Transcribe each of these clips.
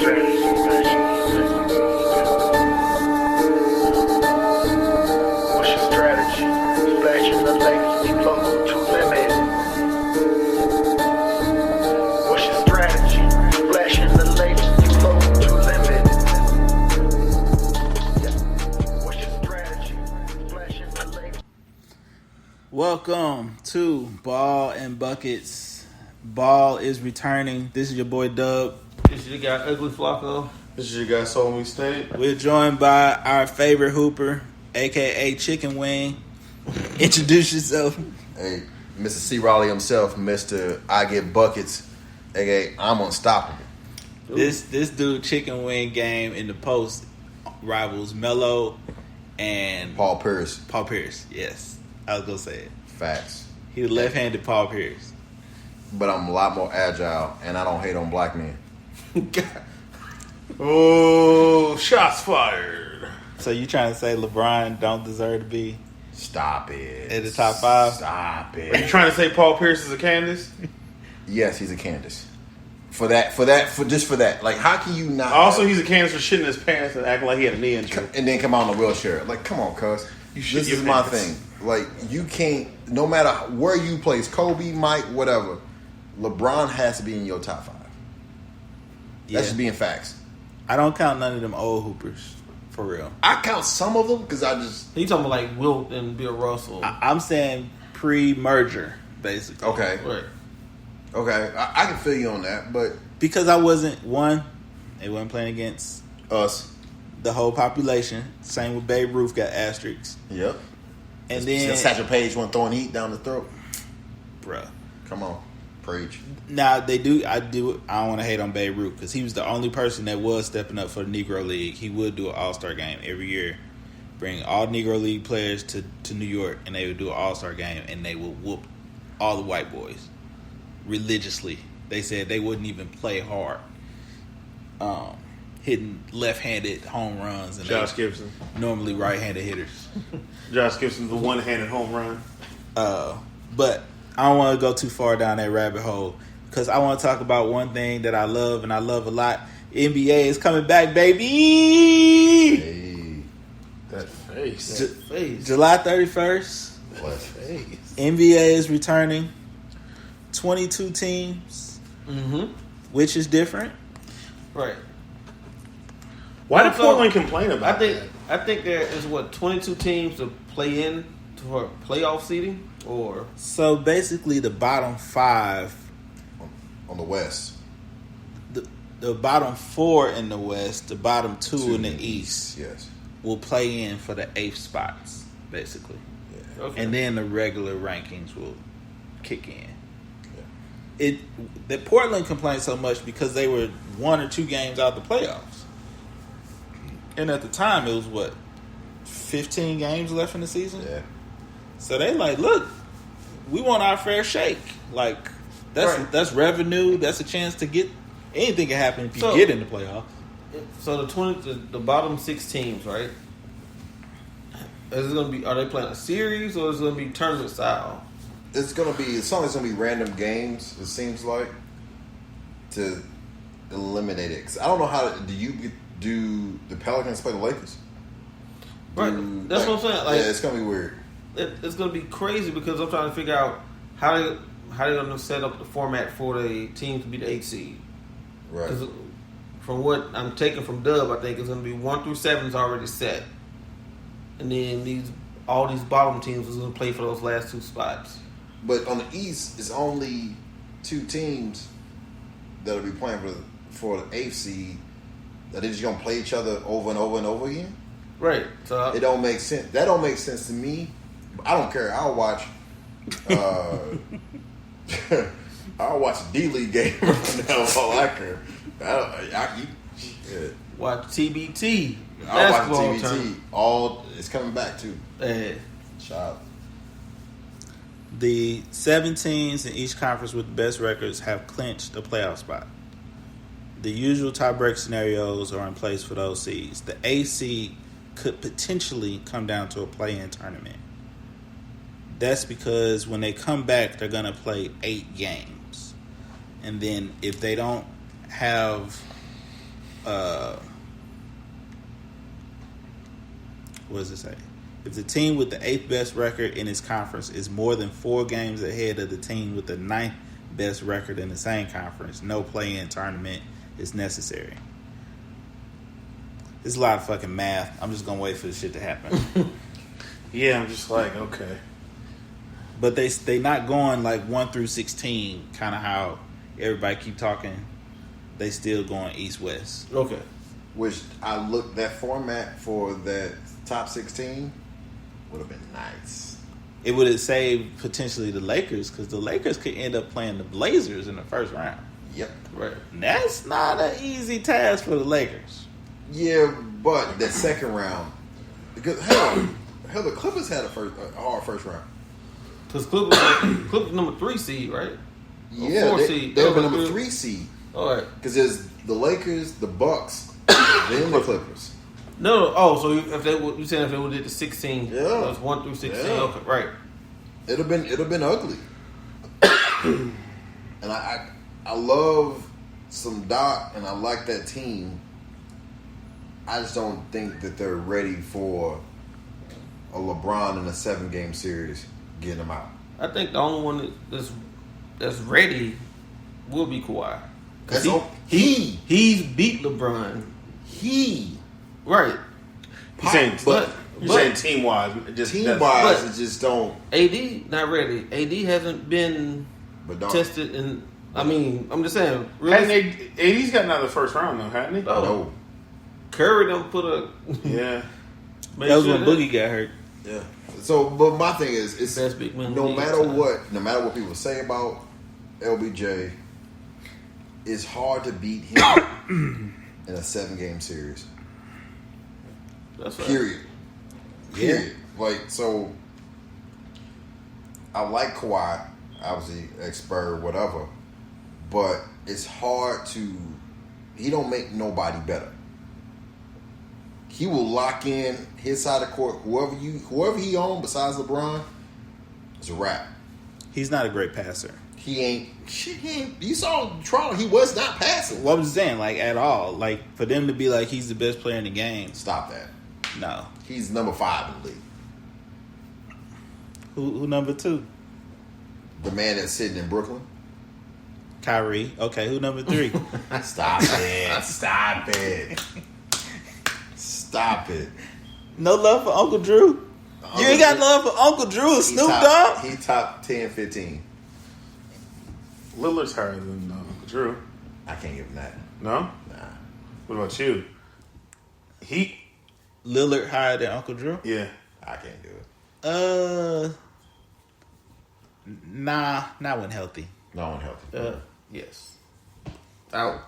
What's your strategy? Flashing the lights, you local to limit. What's your strategy? Flashing the lights, you local to limit. Yeah. What's your strategy? Flashing the lights. Welcome to Ball and Buckets. Ball is returning. This is your boy Dub. This is your guy Ugly Flacco. This is your guy, Soul Me State. We're joined by our favorite hooper, aka Chicken Wing. Introduce yourself. Hey, Mr. C. Raleigh himself, Mr. I Get Buckets, aka I'm Unstoppable. This dude Chicken Wing game in the post rivals Melo and Paul Pierce. Paul Pierce. Yes, I was gonna say it. Facts. He was left-handed Paul Pierce. But I'm a lot more agile, and I don't hate on black men. Oh, shots fired. So you trying to say LeBron don't deserve to be Stop it. in the top five? Stop Are you it. trying to say Paul Pierce is a Candace? Yes, he's a Candace. For that. Like, how can you not? Also, he's a Candace for shitting his pants and acting like he had a knee injury. and then come out in a wheelchair. Like, come on, cuz. shit This your is my pants. thing. Like, you can't, no matter where you place, Kobe, Mike, whatever, LeBron has to be in your top five. That's just being facts. I don't count none of them old hoopers, for real. I count some of them because I just He talking about like Wilt and Bill Russell. I'm saying pre-merger, basically. okay. Right. I can feel you on that, but Because I wasn't, they wasn't playing against us, the whole population. Same with Babe Ruth got asterisks. yep. And then, Satchel Paige wasn't throwing heat down the throat. bruh. Come on, preach. Now, I don't want to hate on Babe Ruth because he was the only person that was stepping up for the Negro League. He would do an all-star game every year. Bring all Negro League players to New York, and they would do an all-star game, and they would whoop all the white boys religiously. They said they wouldn't even play hard. Hitting left-handed home runs, and Josh they Gibson. normally right-handed hitters. Josh Gibson, the one-handed home run. But I don't want to go too far down that rabbit hole because I want to talk about one thing that I love and I love a lot. NBA is coming back, baby. Hey, That face. Face. July 31st, bless. Face. NBA is returning. 22 teams, Mm-hmm. which is different. Right. Why did So, Portland complain about that? I think there is 22 teams to play in for playoff seeding, or So basically, the bottom five, On the West, the bottom four in the West, the bottom two in the East yes. will play in for the 8th spots, basically. okay. And then the regular rankings will kick in. The Portland complained so much because they were 1 or 2 games out of the playoffs, and at the time it was 15 games left in the season. Yeah. So they like, look, we want our fair shake. Like that's revenue. That's a chance to get anything can happen if you get in the playoffs. So the bottom 6 teams, right? Is it gonna be? Are they playing a series or is it gonna be tournament style? It's gonna be random games. It seems like to eliminate it. 'Cause I don't know how do the Pelicans play the Lakers? Right. That's what I'm saying. Like, yeah, it's gonna be weird. it's gonna be crazy because I'm trying to figure out how they're gonna set up the format for the team to be the 8th seed. Right. Because from what I'm taking from Dub, I think it's gonna be 1 through 7 is already set, and then all these bottom teams is gonna play for those last 2 spots. But on the East, it's only 2 teams that'll be playing for the 8th seed. That they're just gonna play each other over and over and over again. Right. So It don't make sense. That don't make sense to me. I don't care. I'll watch. I'll watch a D-League game right now. All I care. Shit. watch TBT. I'll watch Basketball TBT. tournament. It's coming back too. Child. The 7 teams in each conference with the best records have clinched a playoff spot. The usual tie-break scenarios are in place for those seeds. The A seed could potentially come down to a play-in tournament. That's because when they come back, they're going to play 8 games. And then if they don't have what does it say? If the team with the 8th best record in its conference is more than 4 games ahead of the team with the 9th best record in the same conference, no play-in tournament is necessary. It's a lot of fucking math. I'm just gonna wait for this shit to happen. Yeah, I'm just like, okay. But they not going like 1 through 16, kind of how everybody keep talking. They still going east-west. Okay. Which I looked, that format for that top 16 would have been nice. It would have saved potentially the Lakers, because the Lakers could end up playing the Blazers in the first round. Yep. Right. And that's not an easy task for the Lakers. Yeah, but that second round, because hell, the Clippers had a hard first round. Because Clippers number 3 seed, right? Yeah, 4 they seed. were number 3 seed. All right. Because there's the Lakers, the Bucks, then the Clippers. No. Oh, so if they you saying if they would did the 16? Yeah. That was 1 through 16. Yeah. Okay. Right. It'd have been ugly. And I love some Doc, and I like that team. I just don't think that they're ready for a LeBron in a 7-game series getting them out. I think the only one that's ready will be Kawhi. That's He's beat LeBron. Right. You're saying, But you're saying team-wise. Just Team-wise, but- it just don't. AD not ready. AD hasn't been But don't. tested, and I mean, I'm just saying. Hadn't Really, AD's gotten out of the first round, though, hadn't he? Oh. No. Curry don't put a. Yeah. That was when Boogie got hurt. Yeah. So, but my thing is, it's Best big man in the no league matter at the time. no matter what people say about LBJ, it's hard to beat him in a 7-game series. That's right. Period. Like, so, I like Kawhi, obviously, expert, whatever, but it's hard to. He don't make nobody better. He will lock in his side of the court. Whoever he on besides LeBron, it's a wrap. He's not a great passer. He ain't. Shit, he ain't. You saw Toronto. He was not passing. What was saying, like, at all. Like, for them to be like, he's the best player in the game. Stop that. No. He's number 5 in the league. Who number 2? The man that's sitting in Brooklyn. Kyrie. Okay, who number 3? Stop it. Stop it. Stop it. No love for Uncle Drew? You ain't got love for Uncle Drew or Snoop Dogg? He top 10, 15. Lillard's higher than Drew. I can't give him that. No? Nah. What about you? Lillard higher than Uncle Drew? Yeah. I can't do it. Nah, not when healthy. No one healthy. Yes. Out.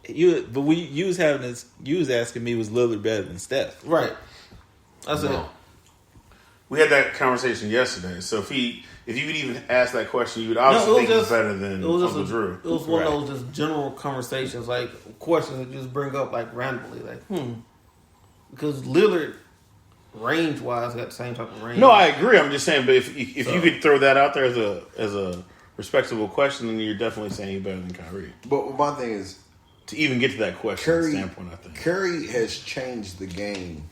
You was having this. You was asking me, was Lillard better than Steph? Right. That's it. No. We had that conversation yesterday. So if you could even ask that question, you would obviously think he's better than Uncle Drew. It was one of those just general conversations, like questions that just bring up like randomly, like because Lillard range wise got the same type of range. No, I agree. I'm just saying, but if you could throw that out there as a respectable question, then you're definitely saying he's better than Kyrie. But my thing is, To even get to that question standpoint, I think Curry has changed the game.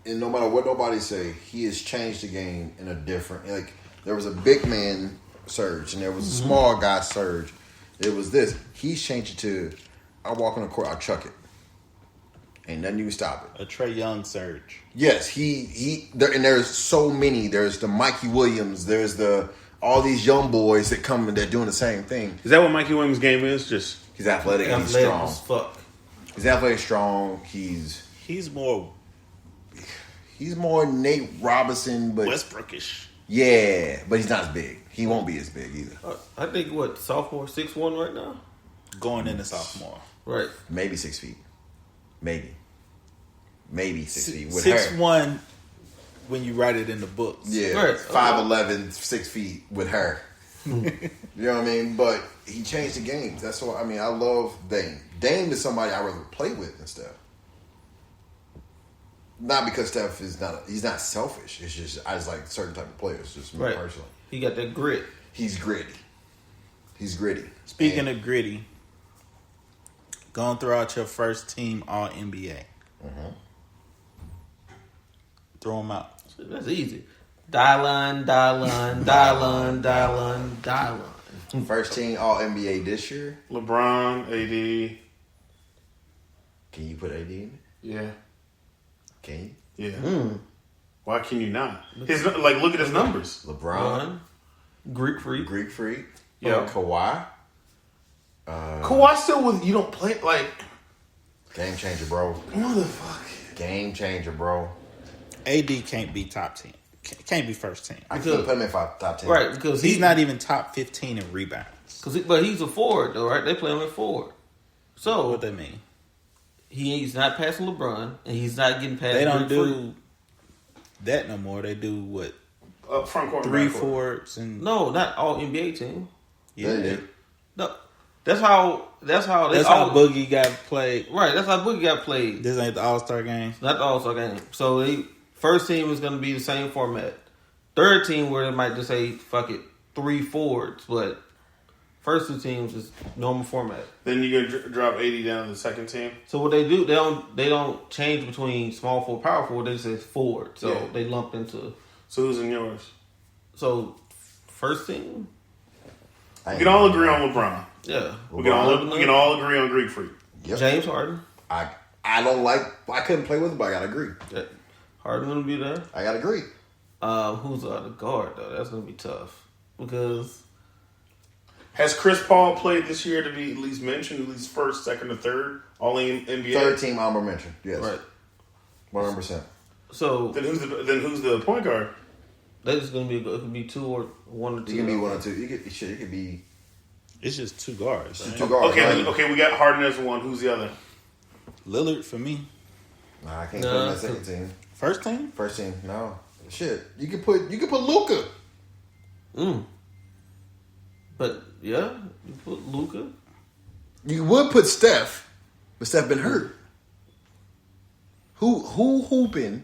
And no matter what nobody say, he has changed the game in a different. Like, there was a big man surge, and there was a small guy surge. It was this. He's changed it to, I walk on the court, I chuck it. Ain't nothing you can stop it. A Trae Young surge. Yes, and there's so many. There's the Mikey Williams. There's all these young boys that come and they're doing the same thing. is that what Mikey Williams' game is? Just He's athletic and he's Athletic strong. as fuck. He's athletic, strong. He's more He's more Nate Robinson, but Westbrookish. yeah, but he's not as big. He won't be as big either. I think sophomore 6'1" right now. Going into sophomore. Right. Maybe 6 feet. Maybe 6 feet with 6'1" when you write it in the books. Yeah, Right. 5'11", 6 feet with her. You know what I mean? But he changed the games. That's what I mean. I love Dame. Dame is somebody I rather play with than Steph. Not because Steph he's not selfish. It's just I just like certain type of players. Just me Right. personally. He got that grit. He's gritty. He's gritty. Speaking of gritty, go and throw out your first team All NBA. Mm-hmm. Throw them out. That's easy. Die line. First team All NBA this year. LeBron, AD. Can you put AD in it? Yeah. Can Yeah. Mm. Why can you not? Look at his numbers. you? LeBron. Greek freak. Greek freak. Yeah. Kawhi. Kawhi still with you don't play like Game changer, bro. motherfucker. Game changer, bro. AD can't be top 10. Can't be first team. I can't put him in top 10. Right, because He's not even top 15 in rebounds. But he's a forward, though, right? They play him at forward. So What that mean? he's not passing LeBron, and he's not getting past. They don't Greek freak. do that no more. They do what? Up front court, 3 back court. forwards and No, not all NBA team. yeah. They did. No, that's how That's how Boogie got played. Right, that's how Boogie got played. This ain't the All-Star game. Not the All-Star game. So first team is going to be the same format. Third team where they might just say fuck it, 3 forwards, but first 2 teams is normal format. Then you're gonna drop 80 down to the second team. So what they do, they don't change between small forward, power forward. They just say forward. So Yeah. they lump into. So who's in yours? So first team, We can all agree on LeBron. yeah. We can all agree on Greek freak. Yep. James Harden. I don't like. I couldn't play with him, but I gotta agree. Yeah. Harden gonna be there. I gotta agree. Who's the other guard though? That's gonna be tough because Has Chris Paul played this year to be at least mentioned, at least first, second, or third, all in NBA? Third team honorable mention. Yes. right. 100%. So Then who's the point guard? that's just gonna be it could be 2 or 1 or 2. It can be 1 or 2. It could be It's just 2 guards. two Right? guards. Okay, right? okay, we got Harden as one. Who's the other? Lillard for me. Nah, I can't put him in second team. First team? First team, no. Shit. You can put Luka. But yeah, you put Luka. You would put Steph, but Steph been hurt. Who hooping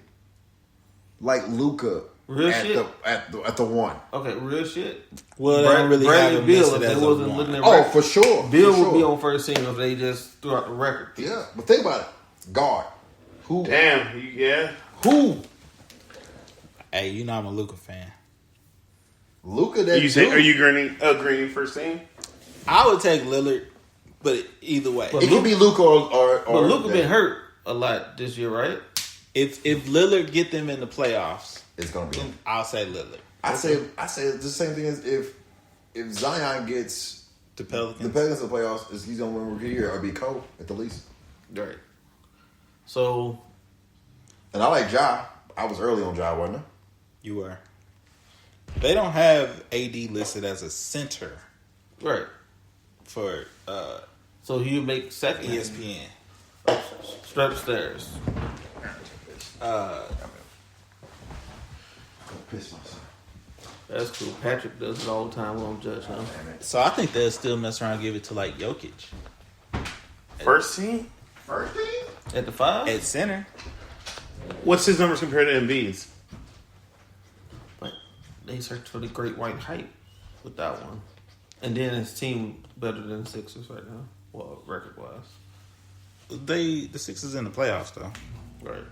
like Luka Real at shit? the 1? Okay, real shit. Well, they don't really have him Bill, listed if as they a wasn't one. looking at Oh, record, for sure. Bill for would be sure. on first team if they just threw out the record. Yeah, but think about it. Guard. Who? Damn, yeah. Who? Hey, you know I'm a Luka fan. Luka. That Are you agreeing first team? I would take Lillard, but either way, But It could be Luka or But Luka been hurt a lot this year, right? if Lillard get them in the playoffs, It's gonna be. I'll say Lillard. I say the same thing as if Zion gets The the Pelicans. Pelicans to the playoffs, he's gonna win Rookie of the Year or be Cole at the least. Right. So And I like Ja. I was early on Ja, wasn't I? You were. They don't have AD listed as a center right. for So you make second. ESPN. Strap stairs. Piss myself. That's cool. Patrick does it all the time. We don't judge him. So I think they'll still mess around and give it to like Jokic First team? First team? At the 5, at center. What's his numbers compared to Embiid's? but they search for the great white hype with that one. And then his team better than the Sixers right now. Well, record wise. The Sixers in the playoffs though. Right.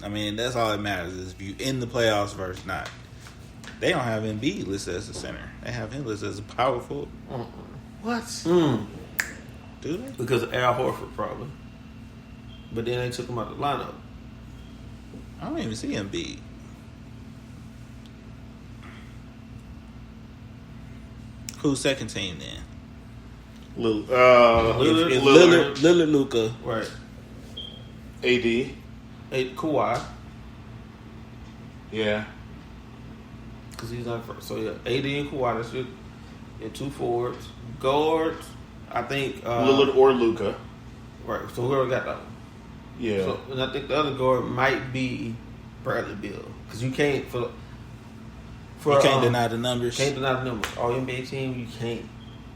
I mean, that's all that matters is if you in the playoffs versus not. They don't have Embiid listed as a center. They have him listed as a power forward. What? Do they? Because of Al Horford, probably. But then they took him out of the lineup. I don't even see Embiid. Who's second team then? Lillard. If Lillard. Lillard, Luka. Right. AD. Kawhi. Yeah. Because he's not first. So, yeah, AD and Kawhi. That's your 2 forwards. Guards, I think. Lillard or Luka. Right. So, we already got that one. Yeah. So, and I think the other guard might be Bradley Beal. Because you can't. For You can't deny the numbers. Can't deny the numbers. All NBA team, you can't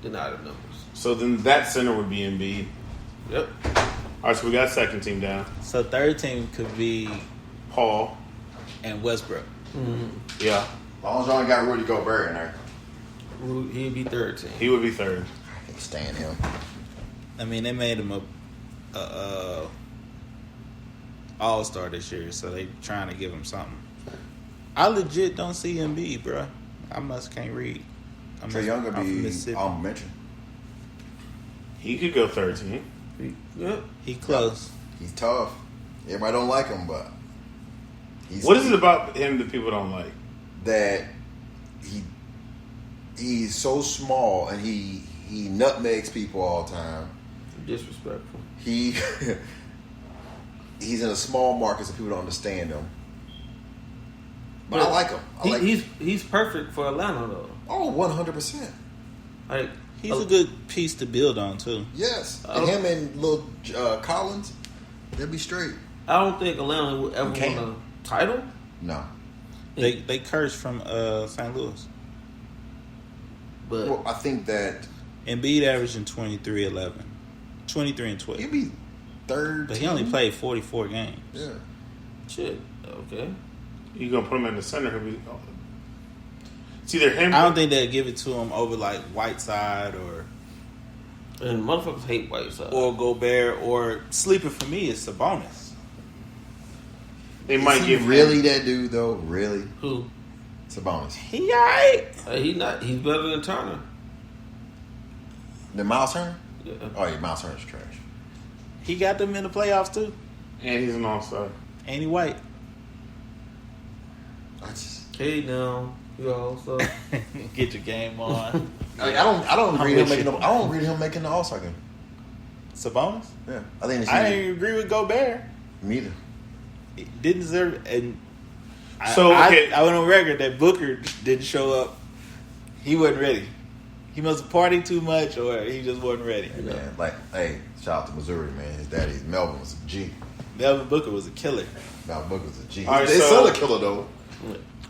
deny the numbers. So then that center would be Embiid. Yep. All right, so we got second team down. So third team could be Paul. and Westbrook. Yeah. As long as y'all ain't got Rudy Gobert in there. He'd be third team. He would be third. I can't stand him. I mean, they made him a all-star this year, so they trying to give him something. I legit don't see Embiid, bro. I can't read. Trae Young would be honorable mention. He could go third team. He close. He's tough. Everybody don't like him, but what is it about him that people don't like? That he's so small and he nutmegs people all the time. Disrespectful. He's in a small market, so people don't understand him. But I like him. He's perfect for Atlanta, though. Oh, 100%. Like He's a good piece to build on, too. Yes. And him and little Collins, they'll be straight. I don't think Atlanta will ever win a title. No. They cursed from St. Louis. But Well, I think that Embiid averaging 23-11. 23 and 12. he'll be third. But he only played 44 games. Yeah. shit, okay. You gonna put him in the center? He'll be. It's either him. I don't think they'll give it to him over like Whiteside And motherfuckers hate Whiteside. or Gobert, or sleeper for me is Sabonis. They might give really that dude though. Really, Who? Sabonis. He alright. He's not. He's better than Turner. The Miles Turner. Yeah. Oh yeah, Miles Turner's trash. He got them in the playoffs too. and he's an all-star. Ain't he white? I just, Hey now, you also. Get your game on. I don't read him making. I don't read him making the All-Star game. Sabonis? Yeah, I think I didn't agree with Gobert. Me either. He didn't deserve it. And So, okay. I went on record that Booker didn't show up. He wasn't ready. He must have partied too much, or he just wasn't ready. Hey, man, like, hey, shout out to Missouri, man. His daddy, Melvin, was a G. Melvin Booker was a killer. Melvin Booker was a G. All right, His so- son a killer though.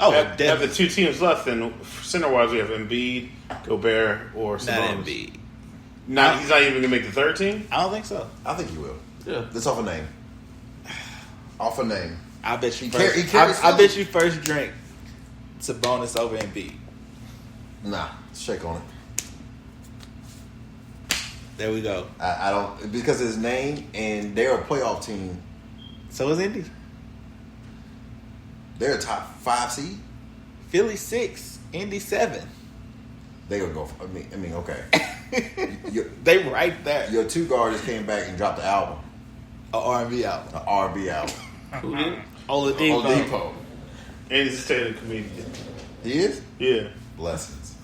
Oh, Have the definitely. two teams left, then center-wise, we have Embiid, Gobert, or Not Sabonis. Embiid. He's not even going to make the third team? I don't think so. I think he will. Yeah. That's off a name. Off a name. I bet you He first. carries I bet you first drink Sabonis over Embiid. Nah, shake on it. There we go. I don't, because of his name, and they're a playoff team. So is Indy. They're a top 5 seed. Philly 6, Indy 7. They gonna go. I mean, okay. They right there. Your two guards came back and dropped the album, A R&B album. an R&B album. Who did? Oladipo. Oladipo. And he's a stand-up comedian. He is. Yeah. Blessings.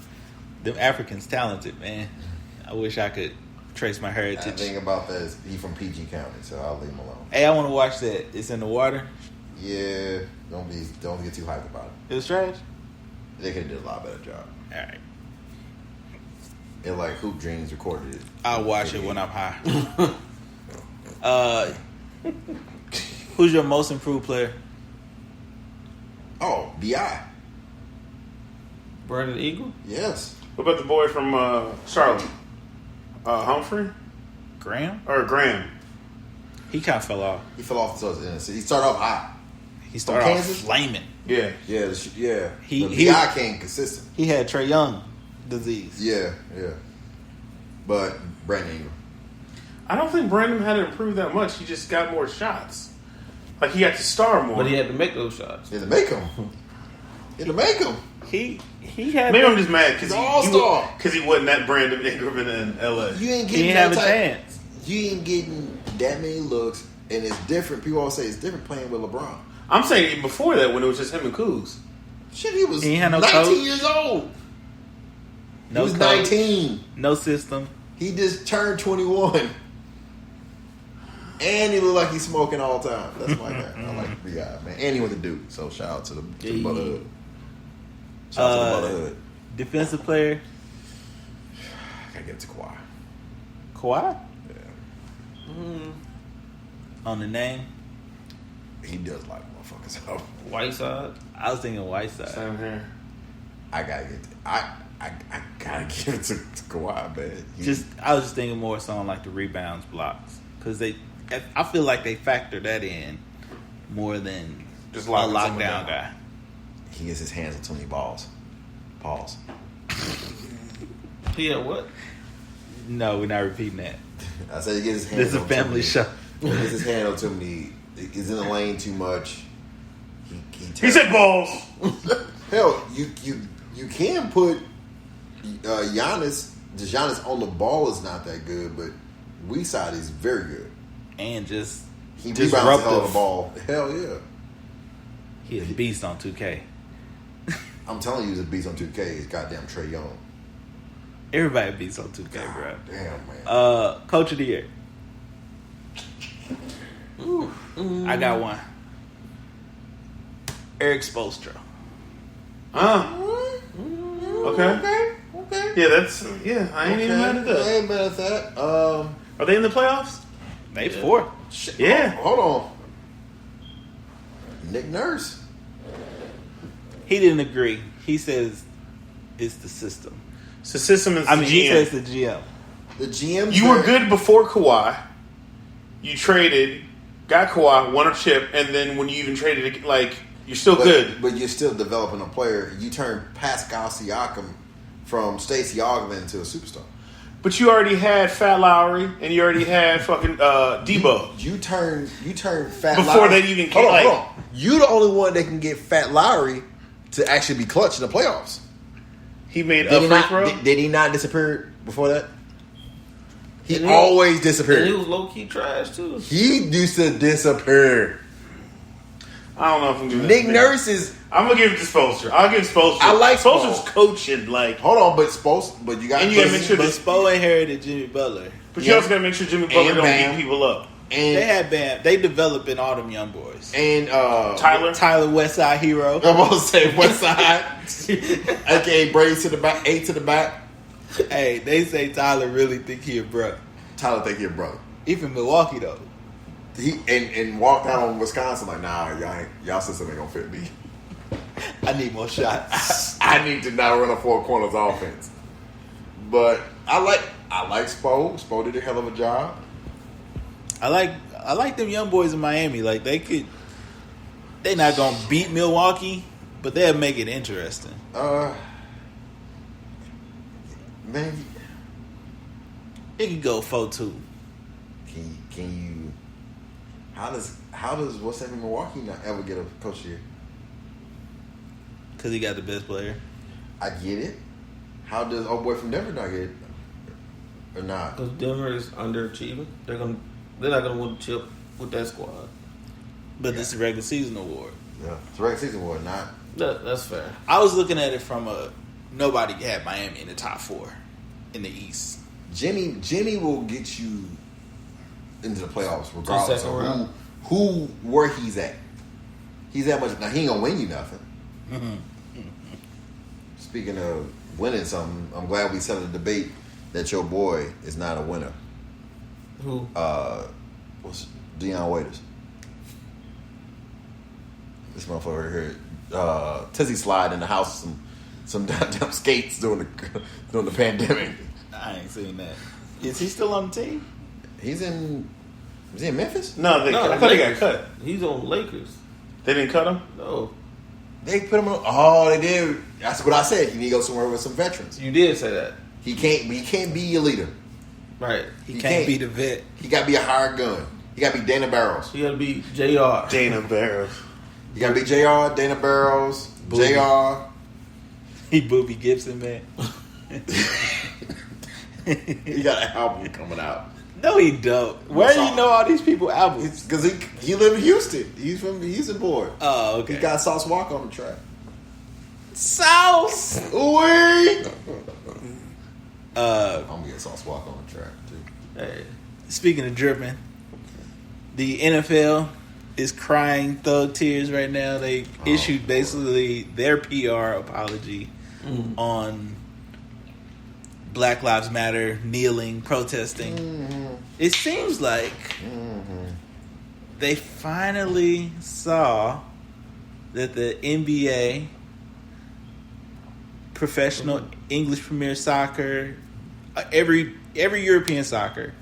Them Africans talented, man. I wish I could trace my The heritage. thing about that is he from PG County, so I'll leave him alone. Hey, I want to watch that. It's in the water. Yeah, don't get too hyped about it. It was trash. They could have did a lot better job. All right. And like Hoop Dreams recorded it. I'll watch it when I'm high. Who's your most improved player? Oh, B.I. Brandon Eagle? Yes. What about the boy from Charlotte? Humphrey? Graham? Or Graham? He kind of fell off. He fell off the He started off hot. He started off Kansas? flaming. Yeah. Yeah, yeah. He- But he- B.I. came consistent. He had Trae Young disease. Yeah. But Brandon Ingram. I don't think Brandon had to improve that much. He just got more shots. Like, he had to star more. But he had to make those shots. He had to make him. He had. Maybe I'm just mad because He's an all-star. he wasn't that Brandon Ingram in L.A. You ain't He getting didn't have a that type- chance. You ain't getting that many looks, and it's different. People always say it's different playing with LeBron. I'm saying even before that when it was just him and Kuz. Shit, he was He ain't had no 19 coach. years old. No he was coach, 19. No system. He just turned 21. And he look like he's smoking all the time. That's my guy. I like B.I., man. And he went to Duke. So shout out to the Brotherhood. Shout out to the Brotherhood. Defensive player. I gotta get to Kawhi. Kawhi Yeah. on the name. He does like motherfuckers out. Whiteside? I was thinking Whiteside. Same here. I gotta get to, I gotta give it to Kawhi, man. I was just thinking more so on like the rebounds, blocks, because I feel like they factor that in more than Just a locking someone lockdown down. guy. He gets his hands on too many balls. Pause. He had what? No, we're not repeating that. I said he gets his hands. This is a family show. He gets his hand on too many. He's in the lane too much. He said balls. Hell, you can put Giannis. Just Giannis on the ball is not that good, but weak side is very good. And just he rebounds the hell of the ball. Hell yeah. He a beast on 2K. I'm telling you, he's a beast on 2K. He's goddamn Trae Young. Everybody beats on 2K, God, bro. Damn, man. Coach of the year. I got one. Eric Spoelstra. Okay. Yeah, I ain't even mad at that. I ain't mad at that. Are they in the playoffs? They 4. Shit. Yeah. Hold on. Nick Nurse. He didn't agree. He says it's the system. It's the system is the GM. He says the GM. The GM. You were good before Kawhi. You traded, got Kawhi, won a chip, and then when you even traded, you're still good. But you're still developing a player. You turned Pascal Siakam from Stacey Augmon into a superstar. But you already had Fat Lowry, and you already had fucking Debo. You turned Fat Before Lowry. they even came. Hold on. You the only one that can get Fat Lowry to actually be clutch in the playoffs. He made a free throw. Did he not disappear before that? He always disappeared. And he was low key trash too. He used to disappear. I don't know if I'm giving Nick Nurse is. I'm gonna give it to Spoelstra. I'll give Spoelstra. I like Spoelstra's Spo. coaching. Hold on, but you got. And you gotta make sure But this. Spo inherited Jimmy Butler. But you also gotta make sure Jimmy Butler And don't Bam. beat people up. And They had Bam. They developing all them young boys. and Tyler. Westside Hero. I'm gonna say West Side, aka Brees to the back, 8 to the back. Hey, they say Tyler really think he a bro. Tyler think he a brother. He from Milwaukee though. He and walked out on Wisconsin like, nah, y'all system ain't gonna fit me. I need more shots. I need to now run a 4 corners offense. But I like Spo. Spo did a hell of a job. I like them young boys in Miami. Like they not gonna beat Milwaukee, but they'll make it interesting. Man, It could go 4-2. can you? How does what's that in Milwaukee not ever get a coach here? Because he got the best player. I get it. How does old boy from Denver not get it? Or not? Because Denver is underachieving. They're not gonna win the chip with that squad. But this is a regular season award. Yeah, it's a regular season award, not. That's fair. I was looking at it from nobody had Miami in the top 4 in the East. Jimmy will get you into the playoffs regardless Second of round. where he's at. He's that much. Now he ain't gonna win you nothing. Speaking of winning something, I'm glad we settled the debate that your boy is not a winner. Who? What's Deion Waiters? This motherfucker here, Tizzy slide in the house some goddamn skates during the pandemic. I ain't seen that. Is he still on the team? Is he in Memphis? No, I thought he got cut. He's on Lakers. They didn't cut him. No, They put him on. Oh, they did. That's what I said. You need to go somewhere with some veterans. you did say that, He can't be your leader. right? He can't be the vet. He got to be a hired gun. He got to be Dana Barrows. You gotta be Jr. Dana Barrows. You got to be Jr. Dana Barrows. Booby. Jr. He Booby Gibson, man. He got an album coming out. No, he don't. Where do you know all these people albums? Because he live in Houston. He's from Houston boy. Oh, okay. He got Sauce Walk on the track. Sauce. Ooh. I'm Uh, gonna get Sauce Walk on the track too. Hey, Speaking of dripping, the NFL is crying thug tears right now. They issued basically their PR apology on Black Lives Matter, kneeling, protesting. It seems like they finally saw that the NBA, professional English Premier Soccer, every European soccer,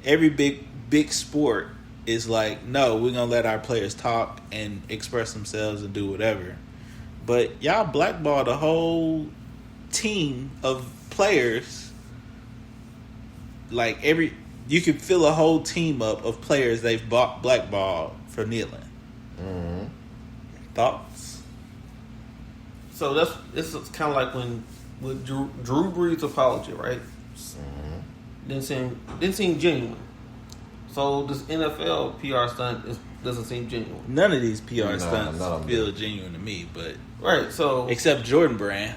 every big sport is like, no, we're gonna let our players talk and express themselves and do whatever. But y'all blackballed a whole team of players like you could fill a whole team up of players they've blackballed for kneeling. Mm-hmm. Thoughts? So it's kind of like when with Drew Brees' apology, right? Mm-hmm. Didn't seem genuine. So this NFL PR stunt doesn't seem genuine. None of these PR stunts feel genuine to me, but right. So except Jordan Brand,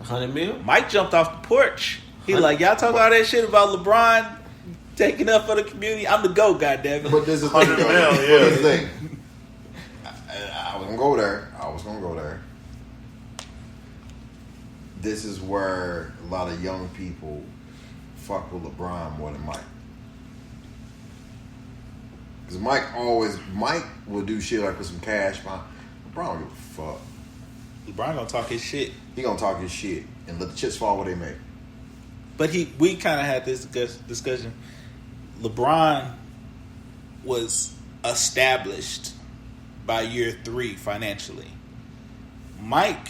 $100 million. Mike jumped off the porch. He like, y'all talk all that shit about LeBron taking up for the community. I'm the GOAT, goddammit. But this is the thing. $100 million, This is the thing. I was gonna go there. This is where a lot of young people fuck with LeBron more than Mike. Because Mike will do shit like with some cash. LeBron don't give a fuck. LeBron gonna talk his shit. He gonna talk his shit and let the chips fall where they may. But we kind of had this discussion. LeBron was established by year 3 financially. Mike,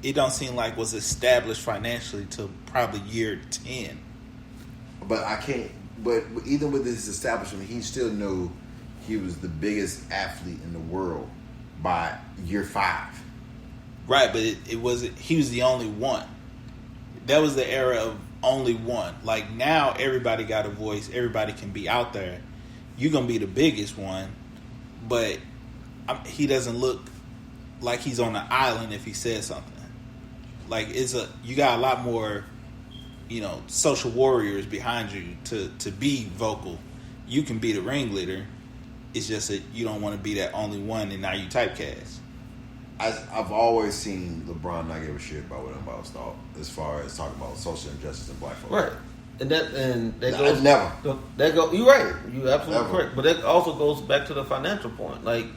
it don't seem like was established financially till probably year 10. But I can't. But even with his establishment, he still knew he was the biggest athlete in the world by year 5. Right, but it wasn't. He was the only one. That was the era of only one. Like now, everybody got a voice. Everybody can be out there. You're gonna be the biggest one, but he doesn't look like he's on the island if he says something. Like you got a lot more, social warriors behind you to be vocal. You can be the ringleader. It's just that you don't want to be that only one, and now you typecast. I've always seen LeBron not give a shit about what anybody else thought as far as talking about social injustice and black folks. Right. And that goes never. You're right. You're absolutely Never. correct. But that also goes back to the financial point. Like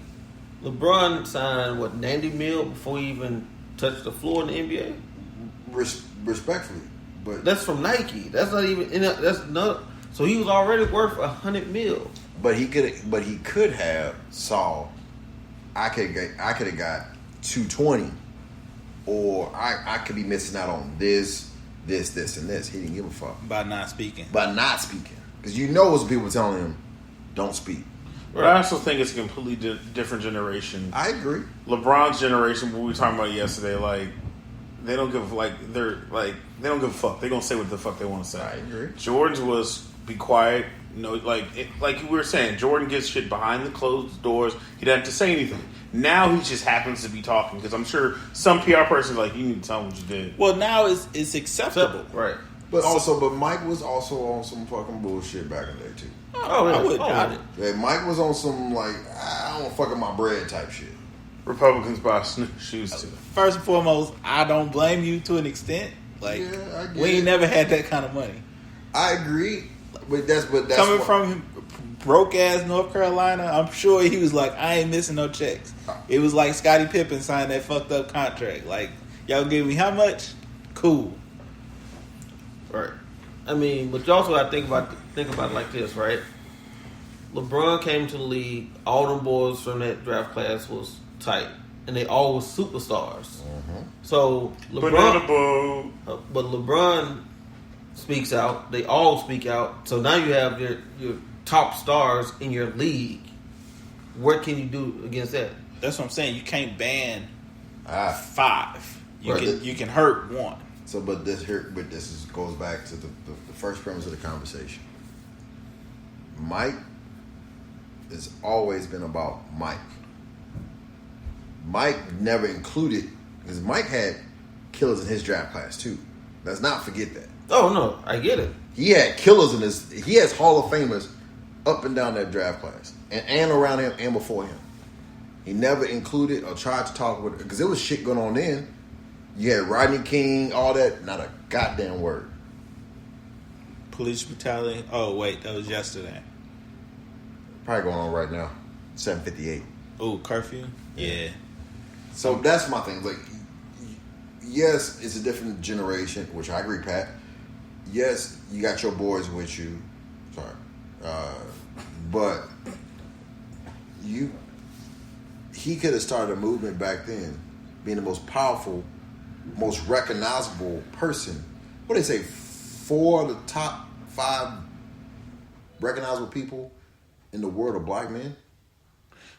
LeBron signed $90 million before he even touched the floor in the NBA. Respectfully, but That's from Nike. That's not even. That's not. So he was already worth $100 million. But he could have saw. I could have got 220, or I could be missing out on this, and this. He didn't give a fuck By not speaking. Because it was people telling him, don't speak. But I also think it's a completely different generation. I agree. LeBron's generation, what we were talking about yesterday, like they don't give they don't give a fuck. They're gonna say what the fuck they want to say. I agree. Jordan's was be quiet. Like we were saying, Jordan gets shit behind the closed doors. He doesn't have to say anything. Now he just happens to be talking because I'm sure some PR person's like, you need to tell him what you did. Well, now it's acceptable, Right. But Mike was also on some fucking bullshit back in the day too. Oh, I would doubt it. Yeah, Mike was on some like I don't fuck up my bread type shit. Republicans buy shoes too. First and foremost, I don't blame you to an extent. Like Yeah, I get we ain't it. never had that kind of money. I agree, but that's Coming from broke ass North Carolina, I'm sure he was like, I ain't missing no checks. It was like Scottie Pippen signed that fucked up contract. Like, y'all give me how much? Cool. Right. I mean, but you also got to think about it like this, right? LeBron came to the league. All them boys from that draft class was tight, and they all was superstars. Mm-hmm. So Banana boat. but LeBron speaks out. They all speak out. So now you have your top stars in your league. What can you do against that? That's what I'm saying. You can't ban 5. Right. You can hurt 1. So, but this goes back to the first premise of the conversation. Mike has always been about Mike. Mike never included because Mike had killers in his draft class too. Let's not forget that. Oh no, I get it. He had killers in his. He has Hall of Famers up and down that draft class, and around him and before him. He never included or tried to talk with because there was shit going on then. You had Rodney King, all that. Not a goddamn word. Police brutality. Oh wait, that was yesterday. Probably going on right now. 7:58. Oh, curfew. Yeah. So that's my thing. Like, yes, it's a different generation, which I agree, Pat. Yes, you got your boys with you. Sorry, but he could have started a movement back then, being the most powerful, most recognizable person. What do they say? 4 of the top 5 recognizable people in the world of black men.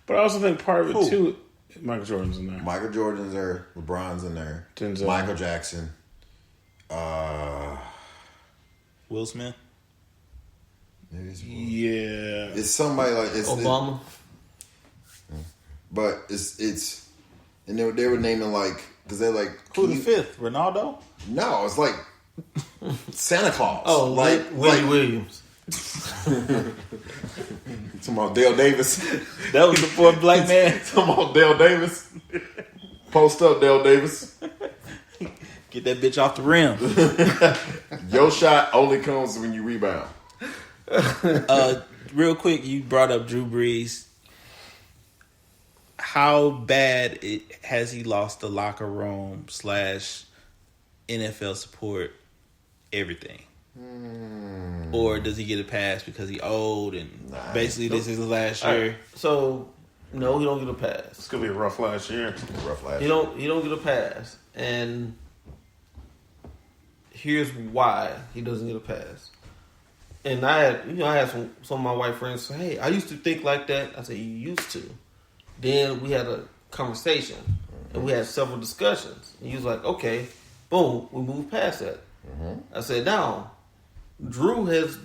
But I also think part of it Who? too. Michael Jordan's in there. Michael Jordan's there. LeBron's in there. Denzel. Michael Jackson. Will Smith. Maybe it's, Yeah. it's somebody like it's Obama. but it's and they were naming like because they're like Who the fifth? Ronaldo? no, it's like Santa Claus. Oh, like Willie Williams. talking about Dale Davis. That was the fourth black man. Talking about Dale Davis. Post up, Dale Davis. Get that bitch off the rim. Your shot only comes when you rebound. Real quick, you brought up Drew Brees. How bad has he lost the locker room / NFL support, everything? Or does he get a pass because he old and basically this is his last All year? right, so no, he don't get a pass. It's gonna be a rough last year. Rough last. He don't get a pass, and here's why he doesn't get a pass. And I had some of my white friends say, "Hey, I used to think like that." I said, "You used to." Then we had a conversation, and we had several discussions. And he was like, "Okay, boom, we moved past that." I said, "Now, Drew has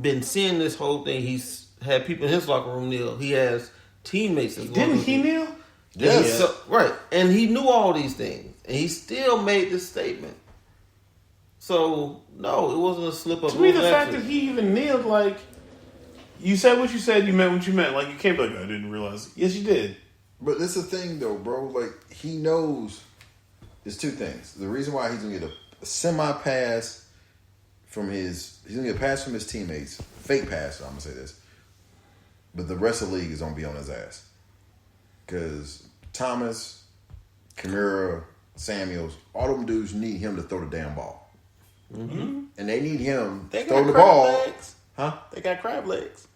been seeing this whole thing. He's had people in his locker room kneel. He has teammates. Didn't he kneel? Yes. Right. And he knew all these things. And he still made this statement. So, no, it wasn't a slip up. To me, the fact that he even kneeled, like, you said what you said, you meant what you meant. Like, you can't be like, I didn't realize. Yes, you did. But this is the thing, though, bro. Like, he knows there's 2 things. The reason why he's going to get a semi-pass from he's going to get a pass from his teammates. Fake pass, I'm going to say this. But the rest of the league is going to be on his ass. Because Thomas, Kamara, Samuels, all them dudes need him to throw the damn ball. Mm-hmm. And they need him to throw the ball. Legs. Huh? They got crab legs.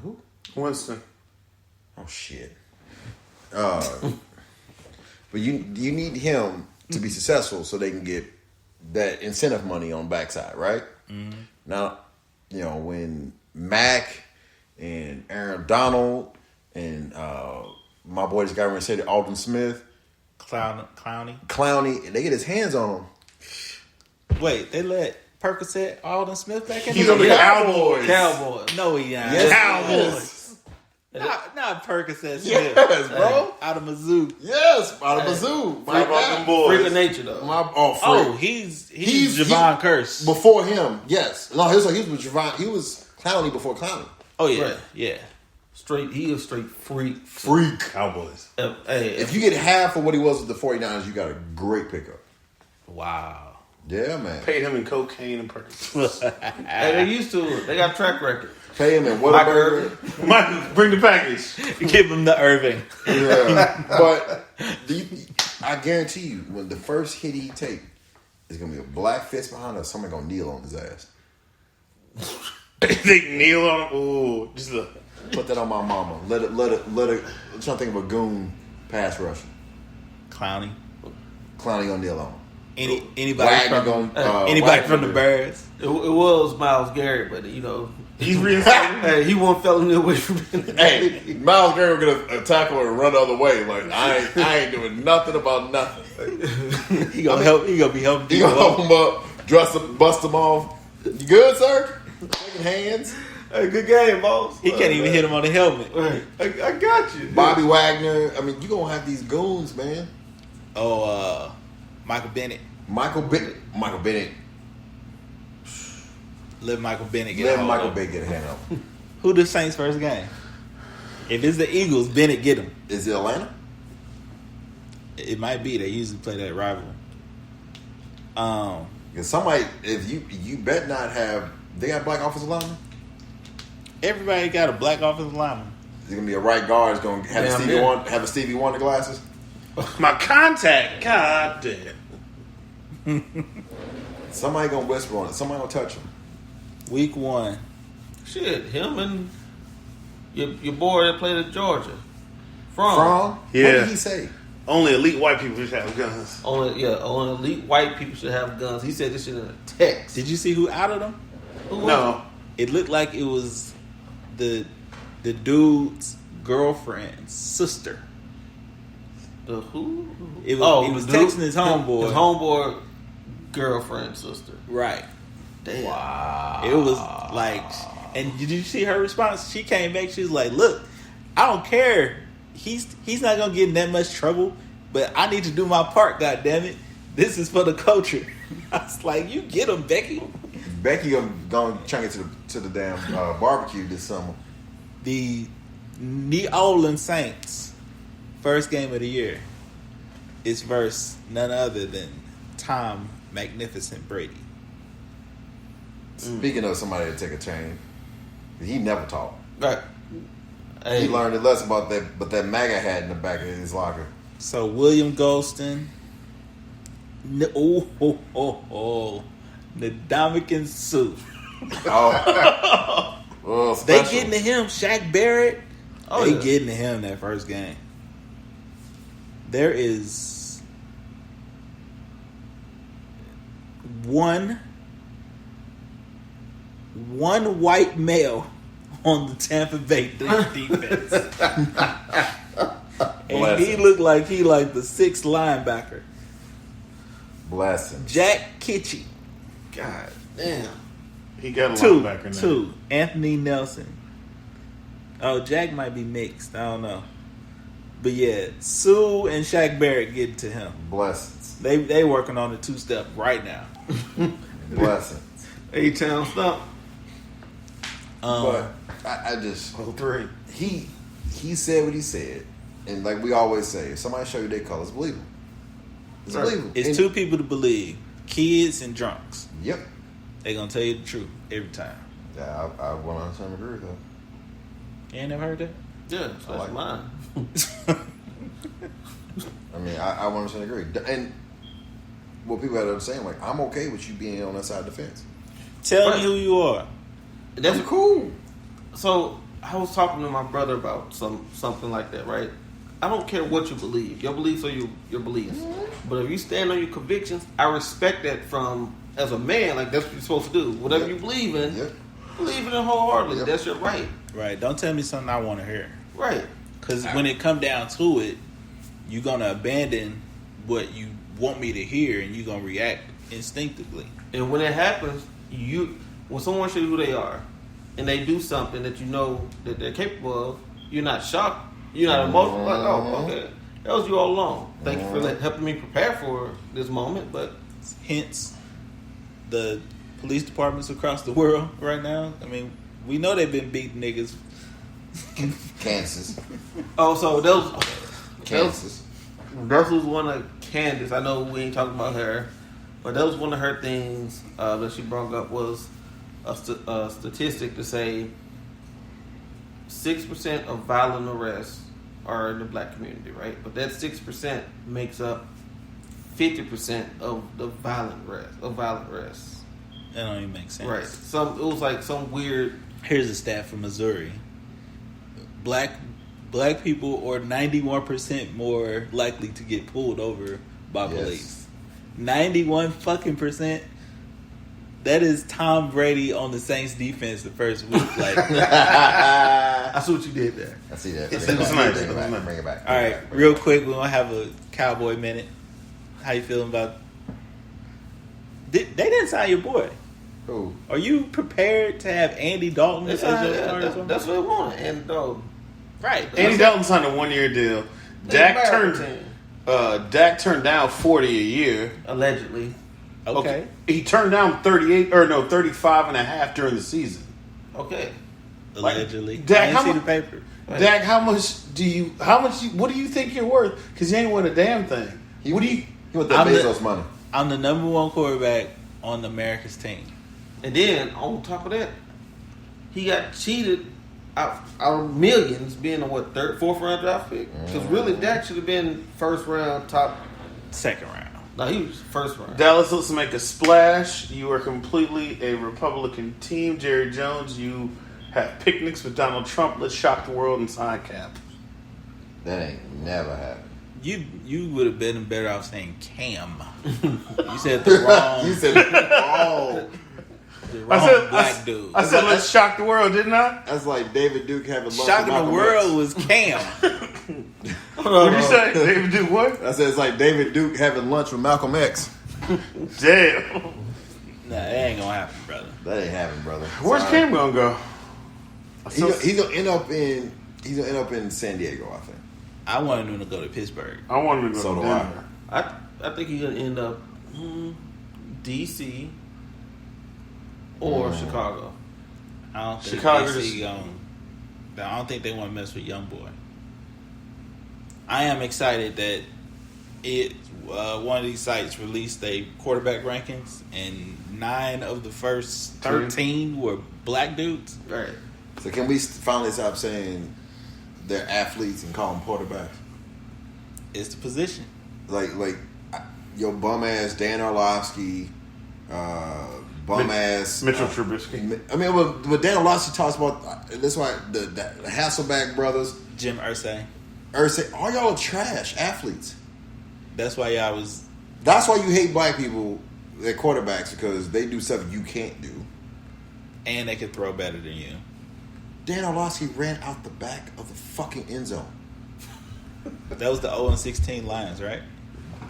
Who? Winston. Oh, shit. But you need him to be successful so they can get that incentive money on the backside, right? Mm-hmm. Now, when Mack and Aaron Donald and my boy just got around and said Alden Smith, Clowney, they get his hands on him. Wait, they let Percocet Alden Smith back in? He's on the Cowboys. Cowboys. No, he not. Yes, Cowboys. Not Percocet Smith. Yes, bro. Out of Mizzou. Yes, out of Mizzou. How about them boys? Freak of nature, though. Oh, he's Javon Curse. Before him, yes. No, he was with Javon. He was Clowney before Clowney. Oh, yeah. Right. Yeah. He is straight freak. Freak. Cowboys. Hey, If you get half of what he was with the 49ers, you got a great pickup. Wow. Yeah, man. Paid him in cocaine and Percocet. hey, they used to. They got track record. Pay him in Whataburger. Mike, bring the package. Give him the Irving. Yeah. But I guarantee you, when the first hit he take, it's going to be a black fist behind us. Somebody going to kneel on his ass. They kneel on him. Ooh, just a... Put that on my mama. Let it. I'm trying to think of a goon pass rusher. Clowney. Clowney going to kneel on him. Anybody Wagner from, gonna, Wagner from the Bears. It was Myles Garrett, but He's reinstated. hey, he won't felony away from him. Hey, Myles Garrett will get a tackle and run the other way. Like I ain't doing nothing about nothing. He gonna help. He gonna be helping. You gonna help him up, dress him, bust him off. You good, sir? Shaking hands. Hey, good game, boss. He can't even hit him on the helmet. Hey, I got you. Bobby Wagner. I mean, you gonna have these goons, man. Oh, Michael Bennett. Michael Bennett. Let Michael Bennett get. Let a Michael hold Bennett get a hand up. Who the Saints' first game? If it's the Eagles, Bennett get him. Is it Atlanta? It might be. They usually play that rivalry. Because somebody, if you bet not have, they got black offensive linemen. Everybody got a black offensive lineman. There's gonna be a right guard. Is gonna have a Stevie Wonder glasses. My contact. God damn. Somebody gonna whisper on it. Somebody gonna touch him. Week 1. Shit, him and your boy that played at Georgia. From? Yeah. What did he say? Only elite white people should have guns. Only elite white people should have guns. He said this shit in a text. Did you see who outed him? No. It looked like it was the dude's girlfriend's sister. The who? He was the dude- texting his homeboy. His homeboy girlfriend sister. Right. Damn. Wow. It was like, and did you see her response? She came back. She was like, "Look, I don't care. He's not gonna get in that much trouble, but I need to do my part. God damn it, this is for the culture." I was like, "You get him, Becky." Becky gonna chunk it to the damn barbecue this summer. The New Orleans Saints first game of the year is versus none other than Tom Magnificent Brady. Speaking of somebody to take a chain, he never taught. Right. Hey, He learned a lesson about that, but that MAGA hat in the back of his locker. So William Golston, Ndamukong Suh. Oh, They special. getting to him. Shaq Barrett. Oh, They yeah. getting to him that first game. There is one white male on the Tampa Bay defense. And he looked like he like the sixth linebacker. Bless him. Jack Kitchie. God damn. He got a Two. linebacker now. Anthony Nelson. Oh, Jack might be mixed. I don't know. But yeah, Sue and Shaq Barrett get to him. Blessings. They working on the two-step right now. Blessings. A-Town Stump. But I just 03. he said what he said, and like we always say, if somebody show you their colors, believe them. It's Right. believable. It's And- two people to believe: kids and drunks. Yep. They gonna tell you the truth every time. Yeah, I 100% agree with that. You ain't never heard that? Yeah, that's like mine. I mean, I 100% agree. And what people have to understand, like, I'm okay with you being on that side of the fence. Tell Right. me who you are. That's cool. So I was talking to my brother about something like that, right? I don't care what you believe. Your beliefs are your beliefs. But if you stand on your convictions, I respect that from as a man. Like that's what you're supposed to do. Whatever Yep. you believe in, Yep. believe in it wholeheartedly. Yep. That's your right. Right. Don't tell me something I want to hear. Right. Because when it come down to it, you're gonna abandon what you want me to hear, and you're gonna react instinctively. And when it happens, when someone shows you who they are, and they do something that you know that they're capable of, you're not shocked. You're not emotional. Like, oh, okay, that was you all along. Thank you for helping me prepare for this moment. But Hence, the police departments across the world right now. I mean, we know they've been beating niggas. Kansas. so Kansas. that was one of Candace. I know we ain't talking about her, but that was one of her things that she brought up was a statistic to say 6% of violent arrests are in the black community, right? But that 6% makes up 50% of the violent arrests. That don't even make sense. Right. It was like some weird. Here's a stat from Missouri. Black people are 91% more likely to get pulled over by Yes. police. 91 fucking percent. That is Tom Brady on the Saints defense the first week. Like, I see what you did there. I see that. It Bring it was back. nice. Bring It it was back. nice. Bring it back. all right, real quick, we're gonna have a Cowboy minute. How you feeling about? They didn't sign your boy. Who? Are you prepared to have Andy Dalton as your starter? That's what I wanted. And dog. Right. Andy Dalton signed a 1-year deal. Dak turned down 40 a year. Allegedly. Okay. He turned down 35 and a half during the season. Okay. Allegedly. Dak, I didn't how see mu- the paper. Dak, what do you think you're worth? Because you ain't won a damn thing. He What do you? He want that I'm the- Bezos money. I'm the number one quarterback on America's team. And then on top of that, he got cheated out of millions, being a fourth round draft pick. Because really, Dak should have been first round top. Second round. No, he was first round. Dallas looks to make a splash. You are completely a Republican team. Jerry Jones, you have picnics with Donald Trump. Let's shock the world and sign Cap. That ain't never happened. You would have been better off saying Cam. You said the wrong. You said, oh, The I wrong said, black dude. I said, let's shock the world, didn't I? That's like David Duke having lunch Shocking with the Malcolm world X. was Cam. What'd you say? David do what? I said it's like David Duke having lunch with Malcolm X. Damn. Nah, that ain't gonna happen, brother. That ain't happening, brother. Where's Sorry. Cam gonna go? He's gonna end up in San Diego, I think. I wanted him to go to Pittsburgh. I want him to go So to do I. Denver. I think he's gonna end up DC or Chicago. I don't think Chicago DC I don't think they want to mess with young boy. I am excited that one of these sites released their quarterback rankings, and 9 of the first 13 were black dudes. Right. So can we finally stop saying they're athletes and call them quarterbacks? It's the position. Like your bum ass Dan Orlovsky, bum ass Mitchell Trubisky. I mean, what Dan Orlovsky talks about. That's why the Hasselbeck brothers, Jim Irsay. all y'all are trash athletes. That's why y'all was. That's why you hate black people at quarterbacks, because they do stuff you can't do. And they could throw better than you. Dan Orlovsky ran out the back of the fucking end zone. That was the 0-16 Lions, right?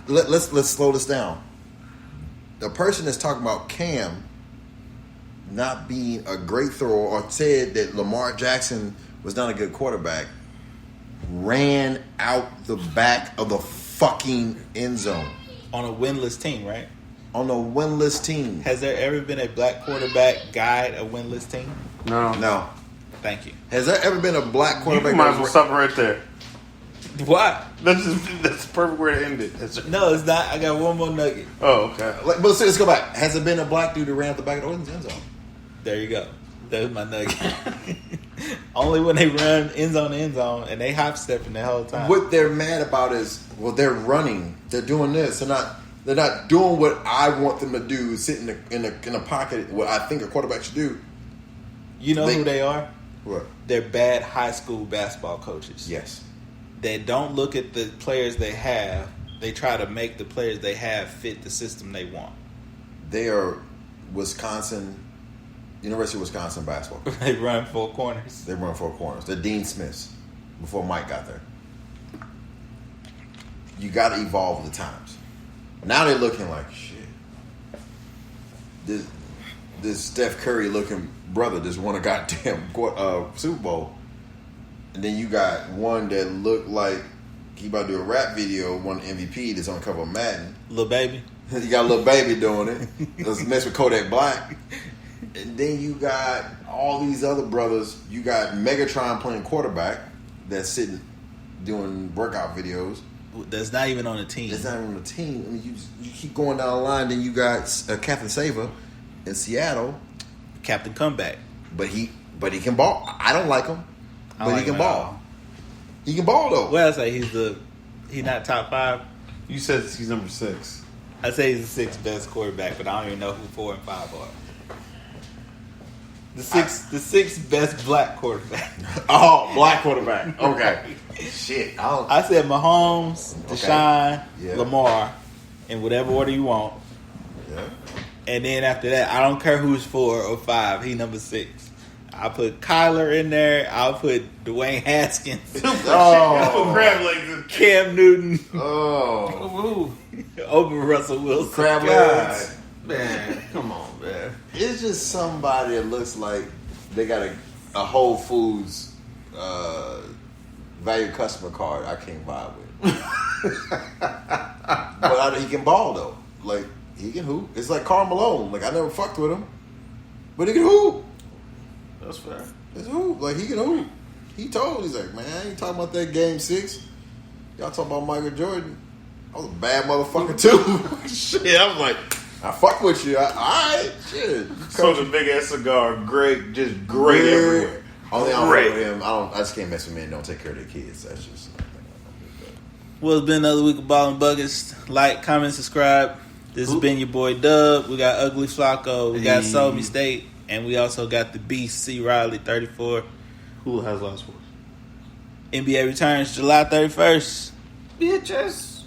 Let's slow this down. The person that's talking about Cam not being a great thrower, or said that Lamar Jackson was not a good quarterback, ran out the back of the fucking end zone On a winless team, right? on a winless team. Has there ever been a black quarterback guide a winless team? No. Thank you. Has there ever been a black quarterback? You might as well stop it right there. What? That's the perfect way to end it. No, it's not. I got one more nugget. Oh, okay. But let's go back. Has there been a black dude who ran out the back of the end zone? There you go. There's my nugget. Only when they run end zone to end zone and they hop stepping the whole time. What they're mad about is, well, they're running. They're doing this. They're not doing what I want them to do. Sitting in the pocket. What I think a quarterback should do. You know who they are? What? They're bad high school basketball coaches. Yes. They don't look at the players they have. They try to make the players they have fit the system they want. They are University of Wisconsin basketball. They run 4 corners. They run 4 corners. They're Dean Smiths before Mike got there. You got to evolve with the times. Now they're looking like shit. This Steph Curry looking brother just won a goddamn Super Bowl. And then you got one that looked like he about to do a rap video, won MVP that's on the cover of Madden. Lil Baby. You got a little baby doing it. Let's mess with Kodak Black. And then you got all these other brothers. You got Megatron playing quarterback that's sitting doing workout videos. That's not even on the team. That's not even on the team. I mean, you keep going down the line. Then you got Captain Saver in Seattle. Captain Comeback. But he can ball. I don't like him. But he can ball. He can ball though. Well, I say he's not top 5. You said he's number 6. I say he's the 6th best quarterback, but I don't even know who 4 and 5 are. The sixth best black quarterback. Oh, black quarterback. Okay. Shit. I said Mahomes, Deshaun, Yeah. Lamar, in whatever order you want. Yeah. And then after that, I don't care who's 4 or 5. He number 6. I'll put Kyler in there. I'll put Dwayne Haskins. Oh. Crab legs. Cam Newton Oh. over Russell Wilson. Crab God. legs. Man, come on, man. It's just somebody that looks like they got a Whole Foods value customer card I can't vibe with. But he can ball though. Like he can hoop. It's like Karl Malone. Like I never fucked with him, but he can hoop. That's fair. It's hoop. Like he can hoop. He's like, man, I ain't talking about that game 6. Y'all talking about Michael Jordan. I was a bad motherfucker too. Shit, I was like, I fuck with you. All right, shit. So the big ass cigar, great, just great everywhere. Only I don't fuck with him. I just can't mess with men. Don't take care of their kids. That's just. Well, it's been another week of Ball and Buckets. Like, comment, subscribe. This has been your boy Dub. We got Ugly Flacco. We got Soul Me State. And we also got the Beast, C. Riley, 34. Who has last words? NBA returns July 31st. Bitches.